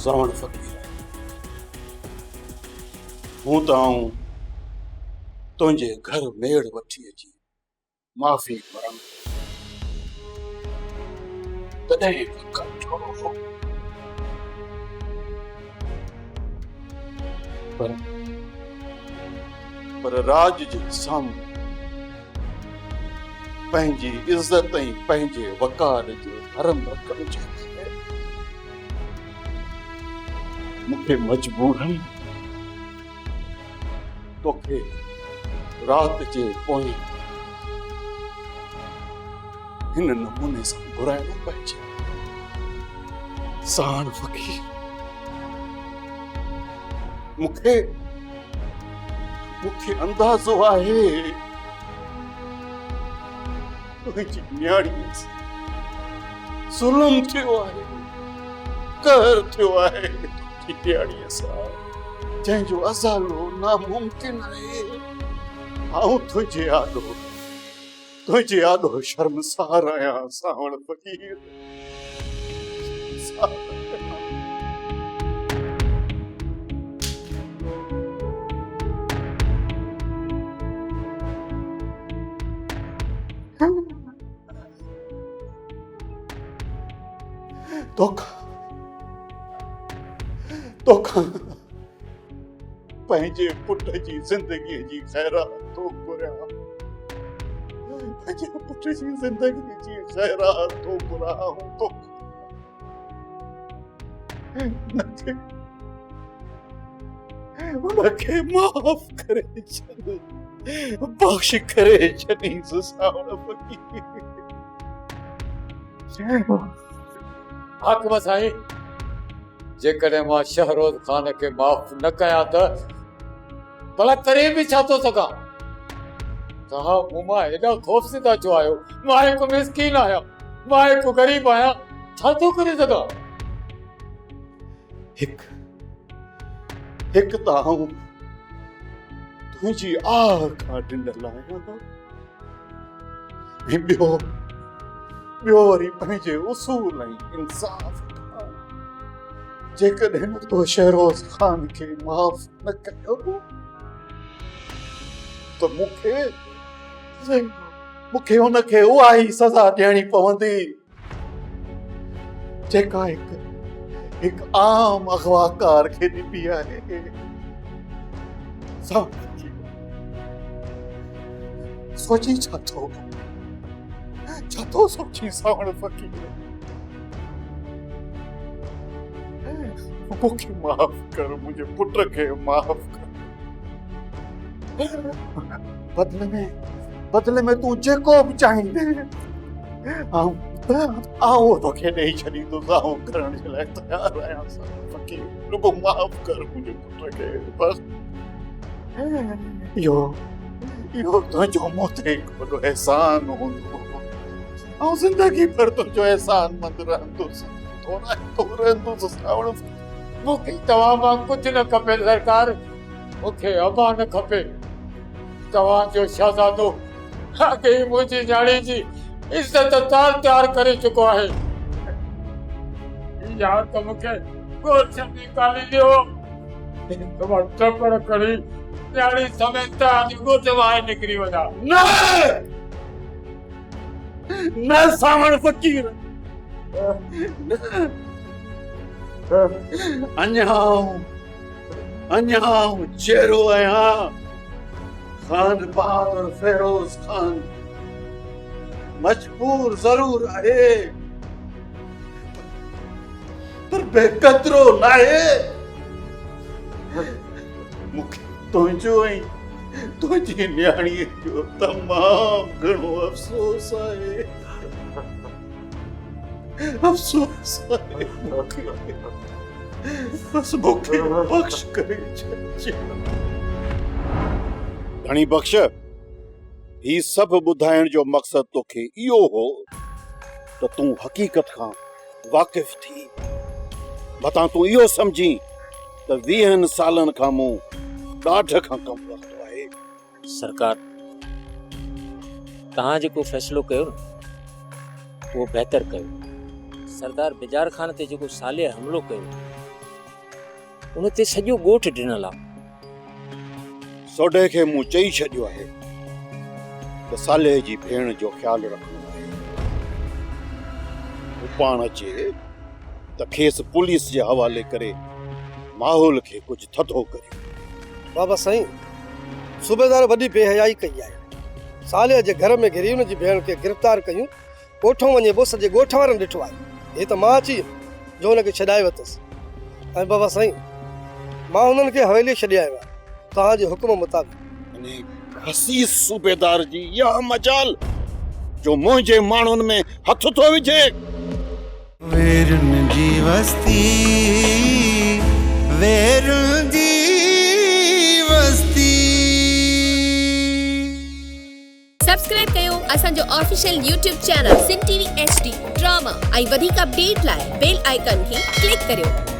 सावण फ़क़ीर हूं त आऊं तुंहिंजे घर मेड़ वठी अची माफ़ी घुरां तॾहिं बि कमु छोड़ो हो पर राज जे साम्हूं पंहिंजी इज़त ऐं पंहिंजे वकार जो धर्म रखण चाहींदी आहे मूंखे मजबूरन तोखे रात जे पोइ हिन नमूने सां घुराइणो पइजे साण फ़क़ीर मूंखे अंदाज़ो आहे तुंहिंजी न्याणीअ सां ज़ुल्म थियो आहे कहर थियो आहे तुंहिंजी न्याणीअ सां जंहिंजो अज़ालो नामुमकिन आहे आऊं तुंहिंजे आॾो शर्मसार आहियां सावण फ़क़ीर तोखां पंहिंजे पुट जी ज़िंदगीअ जी ख़ैरात थो घुरियां पंहिंजे पुट जी ज़िंदगीअ जी ख़ैरात थो घुरां उनखे माफ़ करे छॾ बख़्श करे छॾींसि सावण फ़क़ीर हाकिम साईं जेकॾहिं मां शहरोज़ ख़ान खे माफ़ न कयां त भला करे बि छा थो सघां तव्हां मूं मां हेॾा ख़ौफ़ज़दा छो आहियो मां हिकु मिस्कीन आहियां मां हिकु ग़रीब आहियां छा थो करे सघां हिकु त आऊं तुंहिंजी आह खां ॾिनल आहियां ऐं ॿियो वरी पंहिंजे उसूल ऐं इंसाफ़ जेकॾहिं तो शहरोज़ ख़ान खे माफ़ न कयो त मूंखे उनखे उहा ई सज़ा ॾियणी पवंदी जेका हिकु आम अगवाकार खे ॾिबी आहे सोची छा थो सोची सावण फ़क़ीर मूंखे माफ़ कर मुंहिंजे पुट खे माफ़ कर बदले में तूं जेको बि चाहींदे आऊं तोखे ॾेई छॾींदुसि आऊं करण जे लाइ तयार आहियां फ़क़ीर रुॻो माफ़ कर मुंहिंजे पुट खे बसि इहो तुंहिंजो मूं ते हिकु वॾो अहसान हूंदो ऐं ज़िंदगी भर तुंहिंजो अहसान मंद रहंदुसि सावण मूंखे तव्हां मां कुझु न खपे सरकार मूंखे अमा न खपे तव्हांजो शहज़ादो अॻे ई मुंहिंजी न्याणी जी इज़त तार करे चुको आहे या त मूंखे गोठ निकाली ॾियो चपड़ खणी न्याणी समेत तव्हांजे गोठ मां निकिरी वञा न सावण फ़क़ीर अञा चेरो आहियां खान बहादुर फेरोज़ खान मजबूर ज़रूर आहे पर बेक़दरो नाहे मूंखे तुंहिंजो ऐं तुंहिंजी न्याणीअ जो तमामु घणो अफ़सोस आहे बस मूंखे बख़्श करे छॾिजे घणी बख़्श ही सभु ॿुधाइण जो मक़सदु तोखे इहो हो त तूं हक़ीक़त खां वाक़िफ़ थी मतां तूं इहो सम्झी त 20 सालनि खां मूं ॾाढ खां कमु वरितो आहे सरकार तव्हां जेको फ़ैसिलो कयो न उहो बहितर कयो सरदार बिजार ख़ान ते जेको सालिया हमिलो कयो उन ते सॼो ॻोठ ॾिनल आहे। सोडे खे मूं चई छॾियो आहे त साले जी भेण जो ख़्यालु रखणो आहे। हू पाण अचे त खेसि पुलिस जे हवाले करे माहौल खे कुझु थधो करे। बाबा साईं, सूबेदार वॾी बेहयाई कई आहे। साले जे घर में घिरी हुन जी भेण खे गिरफ़्तार कयूं, ॻोठो वञे पोइ सॼे ॻोठ वारनि ॾिठो आहे। हे त मां अची जो हुनखे छॾाए वरितसि। ऐं बाबा साईं, मां हुननि खे हवेली छॾे आयो आहियां तव्हांजे हुकुम मुताबिक़। हसीस सूबेदार जी इहा मजाल जो मुंहिंजे माण्हुनि में हथ थो विझे। वेरुन जी वस्ती, वेरुन जी वस्ती। सब्सक्राइब कयो असांजो official YouTube channel Sindh TV HD drama ऐं वधीक अपडेट लाइ बेल आइकन खे क्लिक करियो।